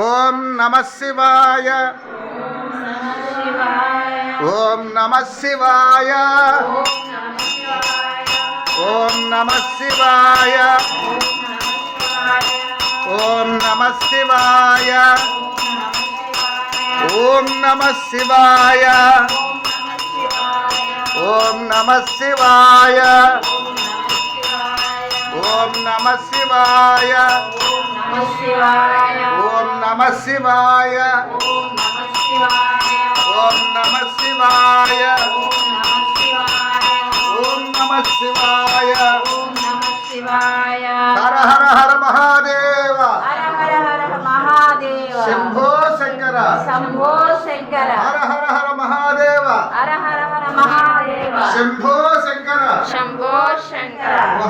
ఓం నమః శివాయ. ఓం నమః శివాయ. ఓం నమః శివాయ. ఓం నమః శివాయ. ఓం నమః శివాయ. ఓం నమః శివాయ. ఓం నమః శివాయ. ఓం నమః శివాయ. ఓం నమః శివాయ. ఓం నమః శివాయ. హర హర హర మహాదేవ. శంభో శంకర. హర హర హర మహాదేవ. శంభో శంకర.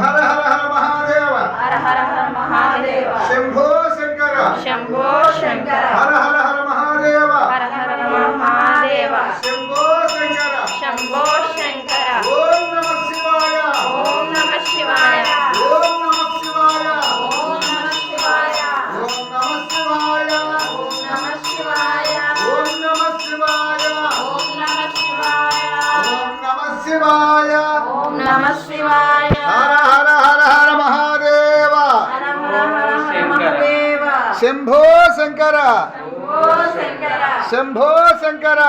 హర హర హర మహాదేవ. శంభో శంకర. హర హర హర మహాదేవ. శంభో శంకర. ఓం నమః శివాయ. ఓం నమః శివాయ. ఓం నమః శివాయ. ఓం నమః శివాయ. ఓం నమః శివాయ. ఓం నమః శివాయ. ఓం నమః శివాయ. హర హర హర హర మహాదేవ. శంభో శంకర. శంభో శంకర.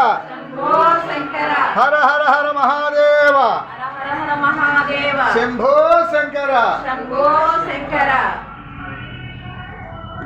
హర హర హర మహాదేవ. శంభో శంకర.